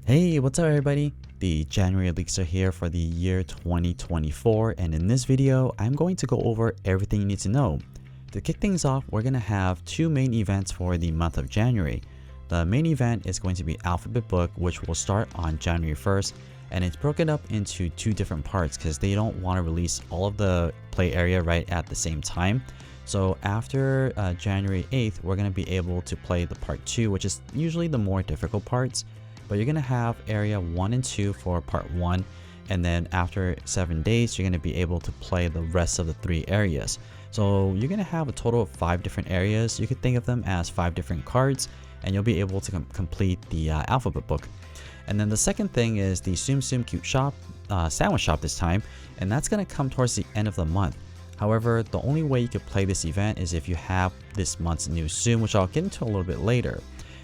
Hey, what's up everybody? The January leaks are here for the year 2024, and in this video, I'm going to go over everything you need to know. To kick things off, we're going to have two main events for the month of January. The main event is going to be Alphabet Book, which will start on January 1st, and it's broken up into two different parts because they don't want to release all of the play area right at the same time. So after January 8th, we're going to be able to play the part 2, which is usually the more difficult parts. But you're going to have area 1 and 2 for part 1, and then after 7 days you're going to be able to play the rest of the 3 areas. So you're going to have a total of 5 different areas. You could think of them as 5 different cards, and you'll be able to complete the alphabet book. And then the second thing is the Tsum Tsum cute shop, sandwich shop this time, and that's going to come towards the end of the month. However, the only way you could play this event is if you have this month's new Tsum, which I'll get into a little bit later.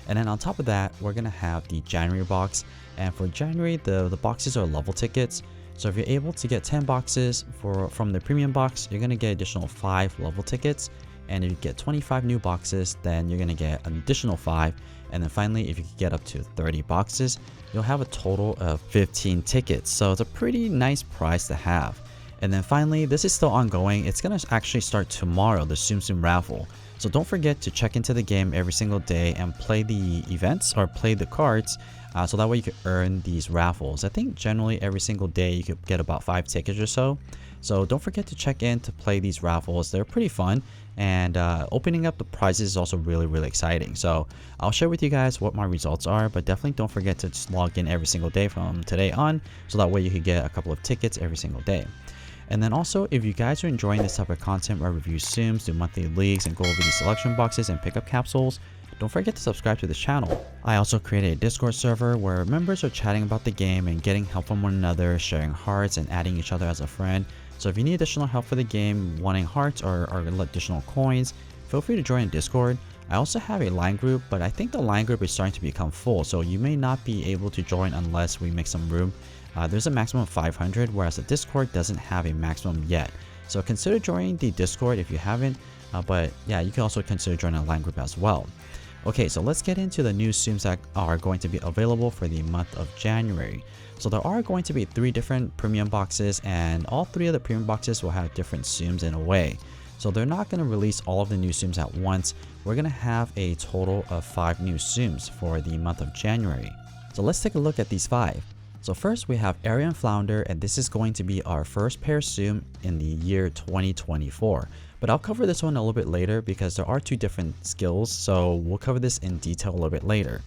And then on top of that, we're going to have the January box, and for January the boxes are level tickets. So if you're able to get 10 boxes from the premium box, you're going to get additional 5 level tickets, and if you get 25 new boxes, then you're going to get an additional 5, and then finally if you can get up to 30 boxes, you'll have a total of 15 tickets. So it's a pretty nice prize to have. And then finally, this is still ongoing. It's going to actually start tomorrow, the Tsum Tsum raffle. So don't forget to check into the game every single day and play the events or play the cards, so that way you can earn these raffles. I think generally every single day you could get about 5 tickets or so. So don't forget to check in to play these raffles. They're pretty fun, and opening up the prizes is also really exciting. So I'll share with you guys what my results are, but definitely don't forget to just log in every single day from today on, so that way you can get a couple of tickets every single day. And then also, if you guys are enjoying this type of content where I review Tsums, do monthly leagues, and go over these selection boxes and pick up capsules, don't forget to subscribe to this channel. I also created a Discord server where members are chatting about the game and getting help from one another, sharing hearts, and adding each other as a friend. So if you need additional help for the game, wanting hearts or additional coins, feel free to join Discord. I also have a line group, but I think the line group is starting to become full, so you may not be able to join unless we make some room. There's a maximum of 500, whereas the Discord doesn't have a maximum yet. So consider joining the Discord if you haven't, but yeah, you can also consider joining a line group as well. Okay, so let's get into the new Tsums that are going to be available for the month of January. So there are going to be 3 different premium boxes, and all 3 of the premium boxes will have different Tsums in a way. So they're not going to release all of the new Tsums at once. We're going to have a total of 5 new Tsums for the month of January. So let's take a look at these 5. So first we have Ariel and Flounder, and this is going to be our first pair Tsum in the year 2024. But I'll cover this one a little bit later because there are 2 different skills, so we'll cover this in detail a little bit later.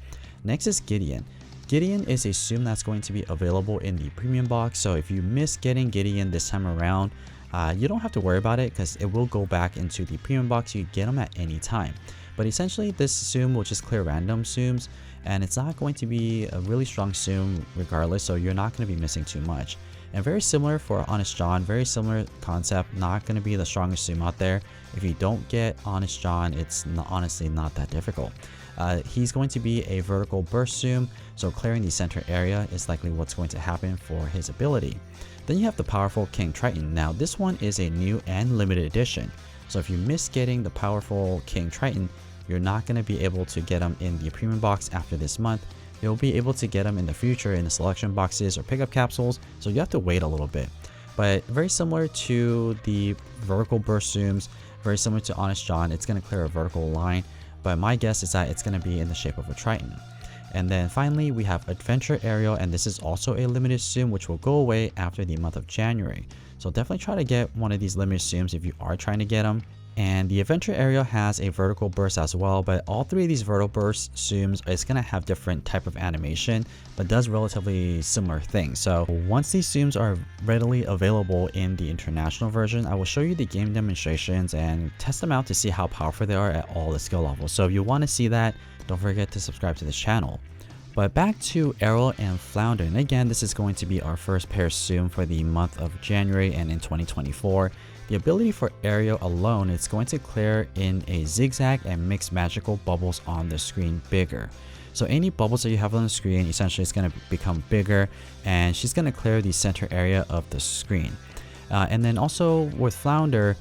Next is Gideon. Gideon is a Tsum that's going to be available in the premium box, so if you miss getting Gideon this time around, you don't have to worry about it because it will go back into the premium box. You get them at any time. But essentially this Tsum will just clear random Tsums, and it's not going to be a really strong Tsum regardless, so you're not going to be missing too much. And very similar for Honest John, very similar concept, not going to be the strongest Tsum out there. If you don't get Honest John, it's honestly not that difficult. He's going to be a vertical burst Tsum, so clearing the center area is likely what's going to happen for his ability. Then you have the powerful King Triton. Now this one is a new and limited edition, so if you miss getting the powerful King Triton, you're not going to be able to get them in the premium box after this month. You'll be able to get them in the future in the selection boxes or pickup capsules, so you have to wait a little bit. But very similar to the vertical burst Tsums, very similar to Honest John, it's going to clear a vertical line, but my guess is that it's going to be in the shape of a Triton. And then finally we have Adventure Ariel, and this is also a limited Tsum which will go away after the month of January. So definitely try to get one of these limited Tsums if you are trying to get them. And the Adventure Ariel has a vertical burst as well, but all 3 of these vertical burst Tsums is going to have different type of animation, but does relatively similar things. So once these Tsums are readily available in the international version, I will show you the game demonstrations and test them out to see how powerful they are at all the skill levels. So if you want to see that, don't forget to subscribe to this channel. But back to Ariel and Flounder, and again this is going to be our first pair Tsum for the month of January and in 2024. The ability for Ariel alone is going to clear in a zigzag and makes magical bubbles on the screen bigger. So any bubbles that you have on the screen, essentially it's going to become bigger, and she's going to clear the center area of the screen. And then also with Flounder,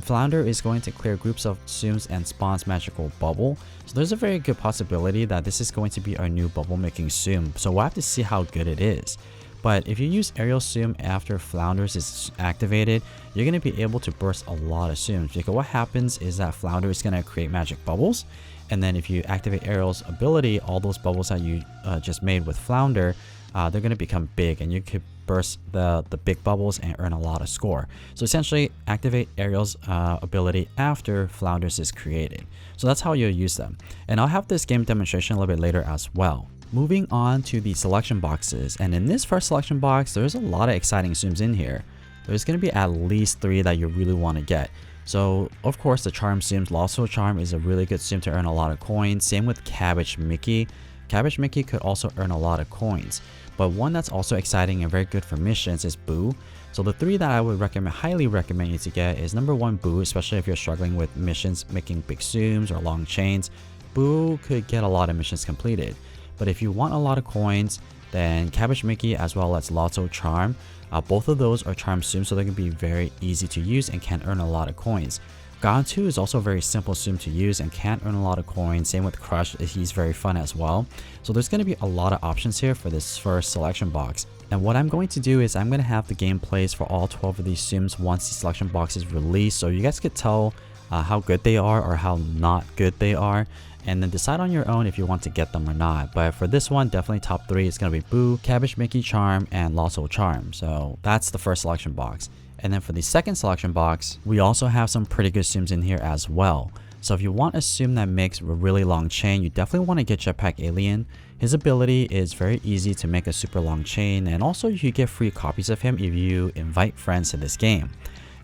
Flounder is going to clear groups of Tsums and spawns magical bubble. So there's a very good possibility that this is going to be our new bubble making Tsum. So we'll have to see how good it is. But if you use Ariel Tsum after Flounders is activated, you're going to be able to burst a lot of Tsums, because what happens is that Flounder is going to create magic bubbles, and then if you activate Ariel's ability, all those bubbles that you just made with Flounder, they're going to become big, and you could burst the big bubbles and earn a lot of score. So essentially activate Ariel's ability after Flounders is created. So that's how you'll use them, and I'll have this game demonstration a little bit later as well. Moving on to the selection boxes, and in this first selection box, there's a lot of exciting Tsums in here. There's going to be at least 3 that you really want to get. So of course the Charm Tsums, Lotso Charm is a really good Tsum to earn a lot of coins. Same with Cabbage Mickey. Cabbage Mickey could also earn a lot of coins. But one that's also exciting and very good for missions is Boo. So the 3 that I would highly recommend you to get is number 1, Boo, especially if you're struggling with missions making big Tsums or long chains. Boo could get a lot of missions completed. But if you want a lot of coins, then Cabbage Mickey as well as Lotso Charm, both of those are Charm Tsum, so they can be very easy to use and can earn a lot of coins. Gantu is also a very simple Tsum to use and can earn a lot of coins. Same with Crush, he's very fun as well. So there's going to be a lot of options here for this first selection box. And what I'm going to do is I'm going to have the gameplays for all 12 of these Tsums once the selection box is released, so you guys could tell how good they are or how not good they are, and then decide on your own if you want to get them or not. But for this one, definitely top 3 is going to be Boo, Cabbage Mickey Charm, and Lotso Charm. So that's the first selection box. And then for the second selection box, we also have some pretty good Tsums in here as well. So if you want a Tsum that makes a really long chain, you definitely want to get Jetpack Alien. His ability is very easy to make a super long chain, and also you get free copies of him if you invite friends to this game.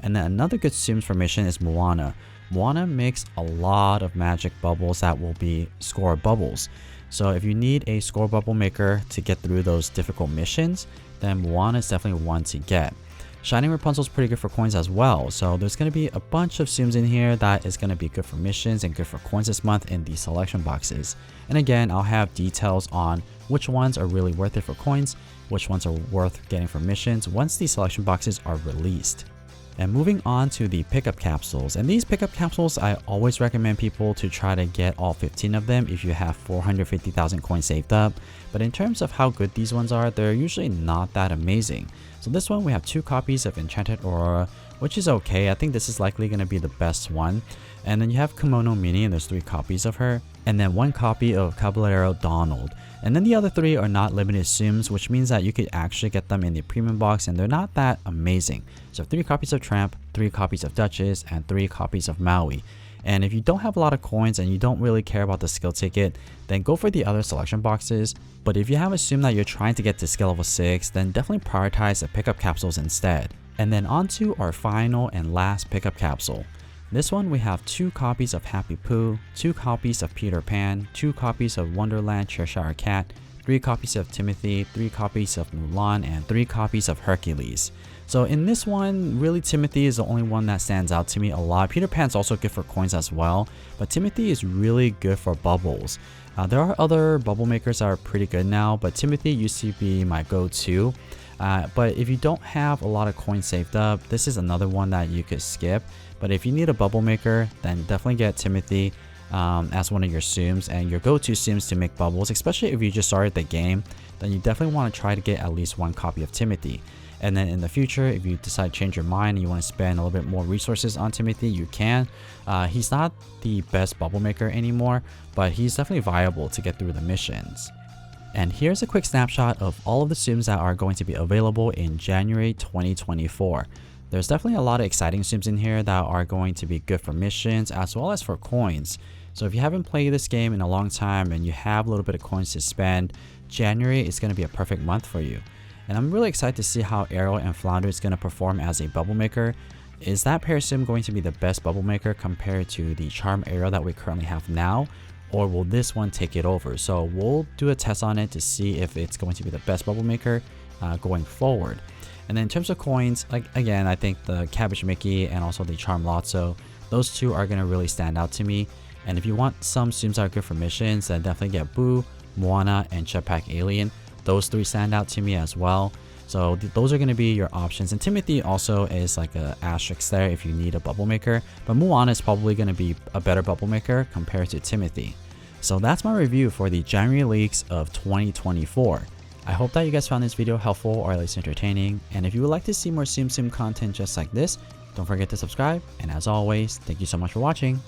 And then another good Tsums formation is Moana. Moana makes a lot of magic bubbles that will be score bubbles. So if you need a score bubble maker to get through those difficult missions, then Moana is definitely one to get. Shining Rapunzel is pretty good for coins as well. So there's going to be a bunch of Tsums in here that is going to be good for missions and good for coins this month in the selection boxes. And again, I'll have details on which ones are really worth it for coins, which ones are worth getting for missions once these selection boxes are released. And moving on to the pickup capsules, and these pickup capsules, I always recommend people to try to get all 15 of them if you have 450,000 coins saved up. But in terms of how good these ones are, they're usually not that amazing. So this one, we have 2 copies of Enchanted Aurora, which is okay. I think this is likely going to be the best one. And then you have Kimono Minnie, and there's 3 copies of her. And then 1 copy of Caballero Donald. And then the other 3 are not limited Tsums, which means that you could actually get them in the premium box, and they're not that amazing. So 3 copies of Tramp, 3 copies of Duchess, and 3 copies of Maui. And if you don't have a lot of coins and you don't really care about the skill ticket, then go for the other selection boxes. But if you have assumed that you're trying to get to skill level 6, then definitely prioritize the pickup capsules instead. And then on to our final and last pickup capsule. This one, we have 2 copies of Happy Poo, 2 copies of Peter Pan, 2 copies of Wonderland Cheshire Cat, 3 copies of Timothy, 3 copies of Mulan, and 3 copies of Hercules. So in this one, really Timothy is the only one that stands out to me a lot. Peter Pan's also good for coins as well, but Timothy is really good for bubbles. There are other bubble makers that are pretty good now, but Timothy used to be my go-to. But if you don't have a lot of coins saved up, this is another one that you could skip. But if you need a bubble maker, then definitely get Timothy as one of your Tsums and your go-to Tsums to make bubbles. Especially if you just started the game, then you definitely want to try to get at least 1 copy of Timothy. And then in the future, if you decide to change your mind and you want to spend a little bit more resources on Timothy, you can. He's not the best bubble maker anymore, but he's definitely viable to get through the missions. And here's a quick snapshot of all of the Tsums that are going to be available in January 2024. There's definitely a lot of exciting Tsums in here that are going to be good for missions as well as for coins. So if you haven't played this game in a long time and you have a little bit of coins to spend, January is going to be a perfect month for you. And I'm really excited to see how Ariel and Flounder is going to perform as a bubble maker. Is that pair Tsum going to be the best bubble maker compared to the Charm Ariel that we currently have now? Or will this one take it over? So we'll do a test on it to see if it's going to be the best bubble maker going forward. And then in terms of coins, like again, I think the Cabbage Mickey and also the Charm Lotso, those 2 are going to really stand out to me. And if you want some Tsums that are good for missions, then definitely get Boo, Moana, and Jetpack Alien. Those 3 stand out to me as well. So those are going to be your options. And Timothy also is like a asterisk there if you need a bubble maker. But Moana is probably going to be a better bubble maker compared to Timothy. So that's my review for the January leaks of 2024. I hope that you guys found this video helpful or at least entertaining. And if you would like to see more Tsum Tsum content just like this, don't forget to subscribe. And as always, thank you so much for watching.